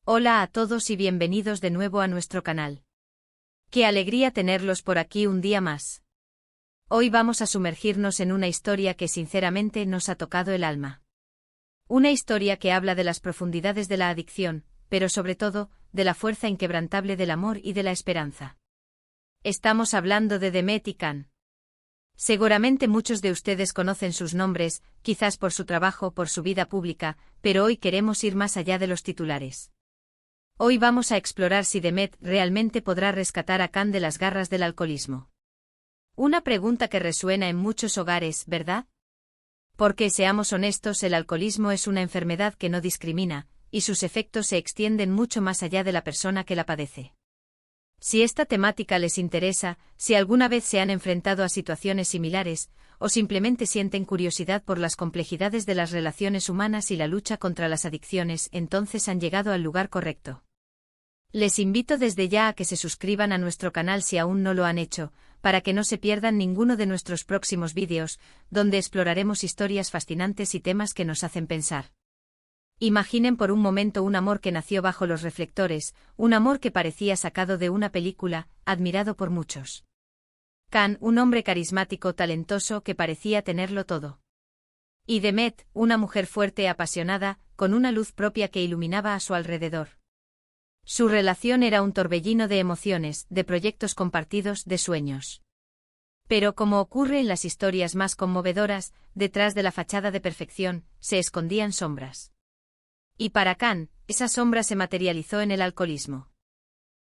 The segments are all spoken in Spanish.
Hola a todos y bienvenidos de nuevo a nuestro canal. Qué alegría tenerlos por aquí un día más. Hoy vamos a sumergirnos en una historia que sinceramente nos ha tocado el alma. Una historia que habla de las profundidades de la adicción, pero sobre todo, de la fuerza inquebrantable del amor y de la esperanza. Estamos hablando de Demet y Can. Seguramente muchos de ustedes conocen sus nombres, quizás por su trabajo, por su vida pública, pero hoy queremos ir más allá de los titulares. Hoy vamos a explorar si Demet realmente podrá rescatar a Can de las garras del alcoholismo. Una pregunta que resuena en muchos hogares, ¿verdad? Porque, seamos honestos, el alcoholismo es una enfermedad que no discrimina, y sus efectos se extienden mucho más allá de la persona que la padece. Si esta temática les interesa, si alguna vez se han enfrentado a situaciones similares, o simplemente sienten curiosidad por las complejidades de las relaciones humanas y la lucha contra las adicciones, entonces han llegado al lugar correcto. Les invito desde ya a que se suscriban a nuestro canal si aún no lo han hecho, para que no se pierdan ninguno de nuestros próximos vídeos, donde exploraremos historias fascinantes y temas que nos hacen pensar. Imaginen por un momento un amor que nació bajo los reflectores, un amor que parecía sacado de una película, admirado por muchos. Can, un hombre carismático, talentoso, que parecía tenerlo todo. Y Demet, una mujer fuerte, apasionada, con una luz propia que iluminaba a su alrededor. Su relación era un torbellino de emociones, de proyectos compartidos, de sueños. Pero como ocurre en las historias más conmovedoras, detrás de la fachada de perfección, se escondían sombras. Y para Can, esa sombra se materializó en el alcoholismo.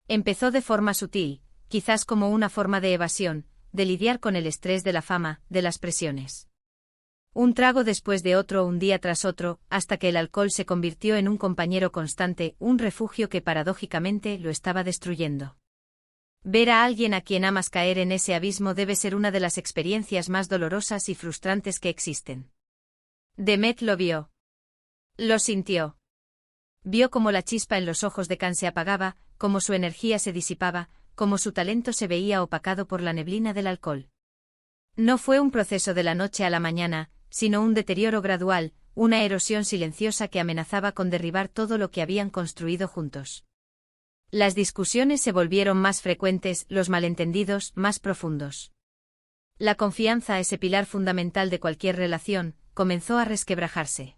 Empezó de forma sutil, quizás como una forma de evasión, de lidiar con el estrés de la fama, de las presiones. Un trago después de otro, un día tras otro, hasta que el alcohol se convirtió en un compañero constante, un refugio que paradójicamente lo estaba destruyendo. Ver a alguien a quien amas caer en ese abismo debe ser una de las experiencias más dolorosas y frustrantes que existen. Demet lo vio. Lo sintió. Vio cómo la chispa en los ojos de Can se apagaba, cómo su energía se disipaba, cómo su talento se veía opacado por la neblina del alcohol. No fue un proceso de la noche a la mañana, sino un deterioro gradual, una erosión silenciosa que amenazaba con derribar todo lo que habían construido juntos. Las discusiones se volvieron más frecuentes, los malentendidos más profundos. La confianza, ese pilar fundamental de cualquier relación, comenzó a resquebrajarse.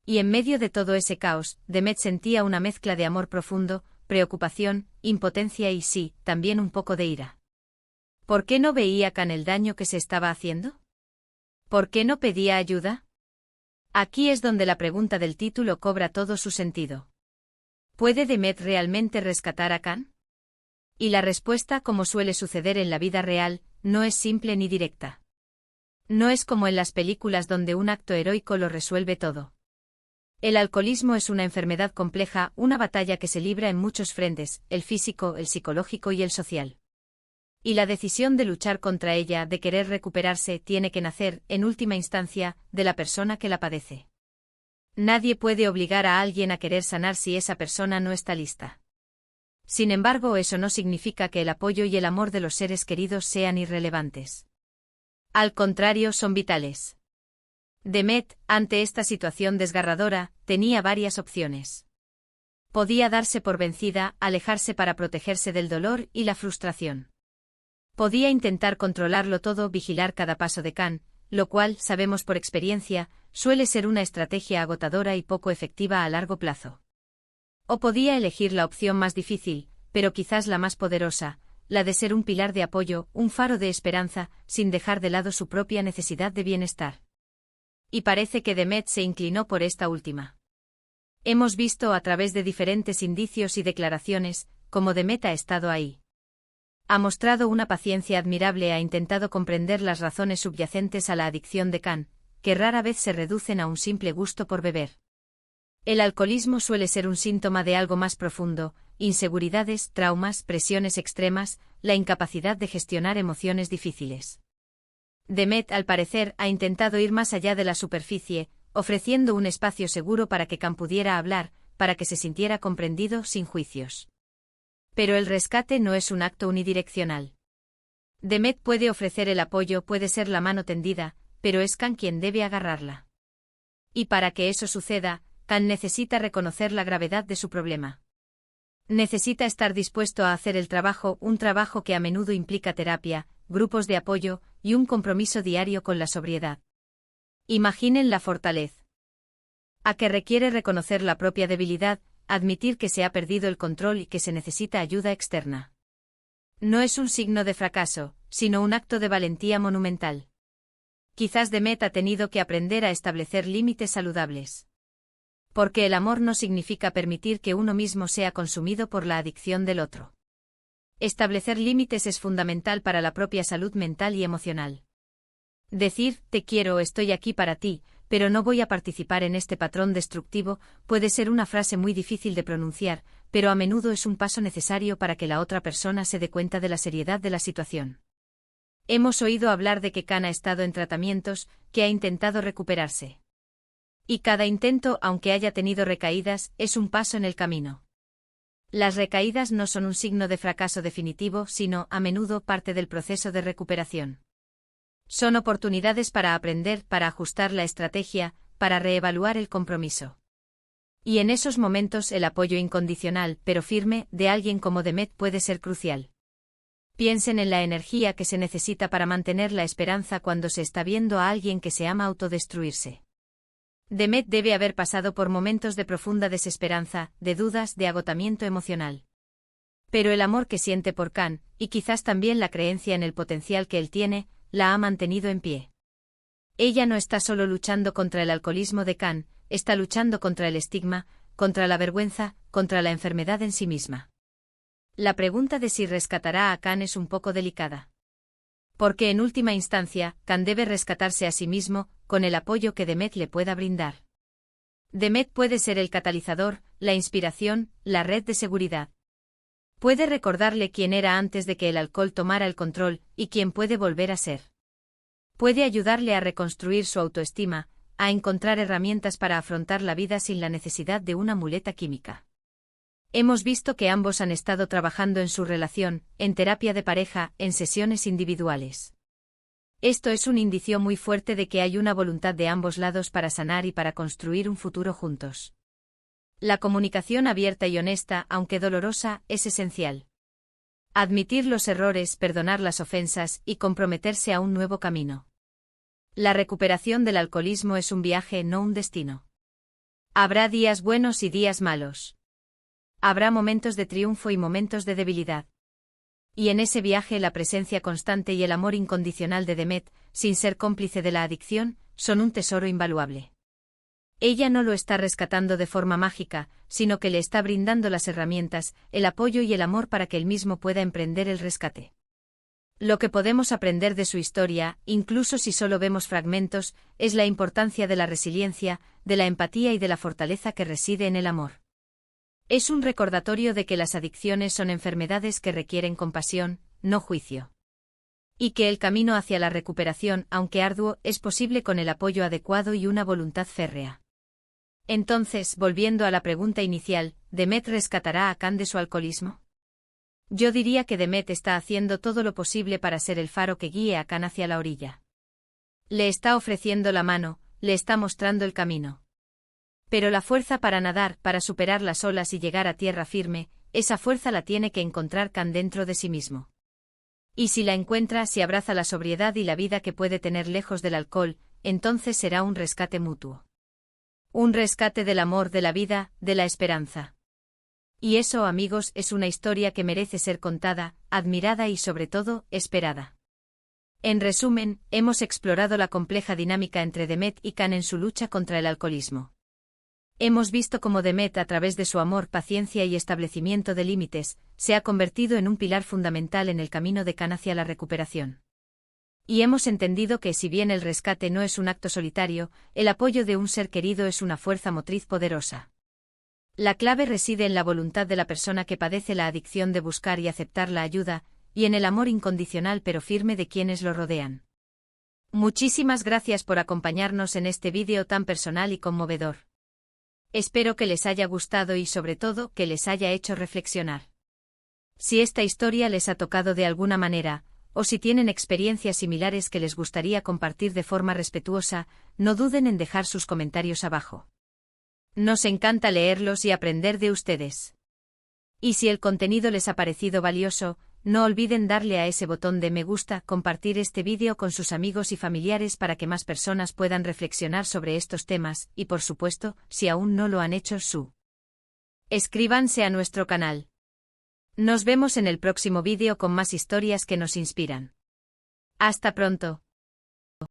Y en medio de todo ese caos, Demet sentía una mezcla de amor profundo, preocupación, impotencia y sí, también un poco de ira. ¿Por qué no veía Can el daño que se estaba haciendo? ¿Por qué no pedía ayuda? Aquí es donde la pregunta del título cobra todo su sentido. ¿Puede Demet realmente rescatar a Can? Y la respuesta, como suele suceder en la vida real, no es simple ni directa. No es como en las películas donde un acto heroico lo resuelve todo. El alcoholismo es una enfermedad compleja, una batalla que se libra en muchos frentes, el físico, el psicológico y el social. Y la decisión de luchar contra ella, de querer recuperarse, tiene que nacer, en última instancia, de la persona que la padece. Nadie puede obligar a alguien a querer sanar si esa persona no está lista. Sin embargo, eso no significa que el apoyo y el amor de los seres queridos sean irrelevantes. Al contrario, son vitales. Demet, ante esta situación desgarradora, tenía varias opciones. Podía darse por vencida, alejarse para protegerse del dolor y la frustración. Podía intentar controlarlo todo, vigilar cada paso de Can, lo cual, sabemos por experiencia, suele ser una estrategia agotadora y poco efectiva a largo plazo. O podía elegir la opción más difícil, pero quizás la más poderosa, la de ser un pilar de apoyo, un faro de esperanza, sin dejar de lado su propia necesidad de bienestar. Y parece que Demet se inclinó por esta última. Hemos visto a través de diferentes indicios y declaraciones, cómo Demet ha estado ahí. Ha mostrado una paciencia admirable, ha intentado comprender las razones subyacentes a la adicción de Can, que rara vez se reducen a un simple gusto por beber. El alcoholismo suele ser un síntoma de algo más profundo, inseguridades, traumas, presiones extremas, la incapacidad de gestionar emociones difíciles. Demet, al parecer, ha intentado ir más allá de la superficie, ofreciendo un espacio seguro para que Can pudiera hablar, para que se sintiera comprendido sin juicios. Pero el rescate no es un acto unidireccional. Demet puede ofrecer el apoyo, puede ser la mano tendida, pero es Can quien debe agarrarla. Y para que eso suceda, Can necesita reconocer la gravedad de su problema. Necesita estar dispuesto a hacer el trabajo, un trabajo que a menudo implica terapia, grupos de apoyo y un compromiso diario con la sobriedad. Imaginen la fortaleza. A que requiere reconocer la propia debilidad, admitir que se ha perdido el control y que se necesita ayuda externa. No es un signo de fracaso, sino un acto de valentía monumental. Quizás Demet ha tenido que aprender a establecer límites saludables. Porque el amor no significa permitir que uno mismo sea consumido por la adicción del otro. Establecer límites es fundamental para la propia salud mental y emocional. Decir, te quiero o estoy aquí para ti, pero no voy a participar en este patrón destructivo, puede ser una frase muy difícil de pronunciar, pero a menudo es un paso necesario para que la otra persona se dé cuenta de la seriedad de la situación. Hemos oído hablar de que Can ha estado en tratamientos, que ha intentado recuperarse. Y cada intento, aunque haya tenido recaídas, es un paso en el camino. Las recaídas no son un signo de fracaso definitivo, sino, a menudo, parte del proceso de recuperación. Son oportunidades para aprender, para ajustar la estrategia, para reevaluar el compromiso. Y en esos momentos el apoyo incondicional, pero firme, de alguien como Demet puede ser crucial. Piensen en la energía que se necesita para mantener la esperanza cuando se está viendo a alguien que se ama autodestruirse. Demet debe haber pasado por momentos de profunda desesperanza, de dudas, de agotamiento emocional. Pero el amor que siente por Can, y quizás también la creencia en el potencial que él tiene, la ha mantenido en pie. Ella no está solo luchando contra el alcoholismo de Can, está luchando contra el estigma, contra la vergüenza, contra la enfermedad en sí misma. La pregunta de si rescatará a Can es un poco delicada. Porque en última instancia, Can debe rescatarse a sí mismo, con el apoyo que Demet le pueda brindar. Demet puede ser el catalizador, la inspiración, la red de seguridad. Puede recordarle quién era antes de que el alcohol tomara el control, y quién puede volver a ser. Puede ayudarle a reconstruir su autoestima, a encontrar herramientas para afrontar la vida sin la necesidad de una muleta química. Hemos visto que ambos han estado trabajando en su relación, en terapia de pareja, en sesiones individuales. Esto es un indicio muy fuerte de que hay una voluntad de ambos lados para sanar y para construir un futuro juntos. La comunicación abierta y honesta, aunque dolorosa, es esencial. Admitir los errores, perdonar las ofensas y comprometerse a un nuevo camino. La recuperación del alcoholismo es un viaje, no un destino. Habrá días buenos y días malos. Habrá momentos de triunfo y momentos de debilidad. Y en ese viaje la presencia constante y el amor incondicional de Demet, sin ser cómplice de la adicción, son un tesoro invaluable. Ella no lo está rescatando de forma mágica, sino que le está brindando las herramientas, el apoyo y el amor para que él mismo pueda emprender el rescate. Lo que podemos aprender de su historia, incluso si solo vemos fragmentos, es la importancia de la resiliencia, de la empatía y de la fortaleza que reside en el amor. Es un recordatorio de que las adicciones son enfermedades que requieren compasión, no juicio. Y que el camino hacia la recuperación, aunque arduo, es posible con el apoyo adecuado y una voluntad férrea. Entonces, volviendo a la pregunta inicial, ¿Demet rescatará a Can de su alcoholismo? Yo diría que Demet está haciendo todo lo posible para ser el faro que guíe a Can hacia la orilla. Le está ofreciendo la mano, le está mostrando el camino. Pero la fuerza para nadar, para superar las olas y llegar a tierra firme, esa fuerza la tiene que encontrar Can dentro de sí mismo. Y si la encuentra, si abraza la sobriedad y la vida que puede tener lejos del alcohol, entonces será un rescate mutuo. Un rescate del amor, de la vida, de la esperanza. Y eso, amigos, es una historia que merece ser contada, admirada y sobre todo, esperada. En resumen, hemos explorado la compleja dinámica entre Demet y Can en su lucha contra el alcoholismo. Hemos visto cómo Demet, a través de su amor, paciencia y establecimiento de límites, se ha convertido en un pilar fundamental en el camino de Can hacia la recuperación. Y hemos entendido que si bien el rescate no es un acto solitario, el apoyo de un ser querido es una fuerza motriz poderosa. La clave reside en la voluntad de la persona que padece la adicción de buscar y aceptar la ayuda, y en el amor incondicional pero firme de quienes lo rodean. Muchísimas gracias por acompañarnos en este vídeo tan personal y conmovedor. Espero que les haya gustado y sobre todo que les haya hecho reflexionar. Si esta historia les ha tocado de alguna manera, o si tienen experiencias similares que les gustaría compartir de forma respetuosa, no duden en dejar sus comentarios abajo. Nos encanta leerlos y aprender de ustedes. Y si el contenido les ha parecido valioso, no olviden darle a ese botón de me gusta, compartir este vídeo con sus amigos y familiares para que más personas puedan reflexionar sobre estos temas, y por supuesto, si aún no lo han hecho, suscríbanse a nuestro canal. Nos vemos en el próximo vídeo con más historias que nos inspiran. Hasta pronto.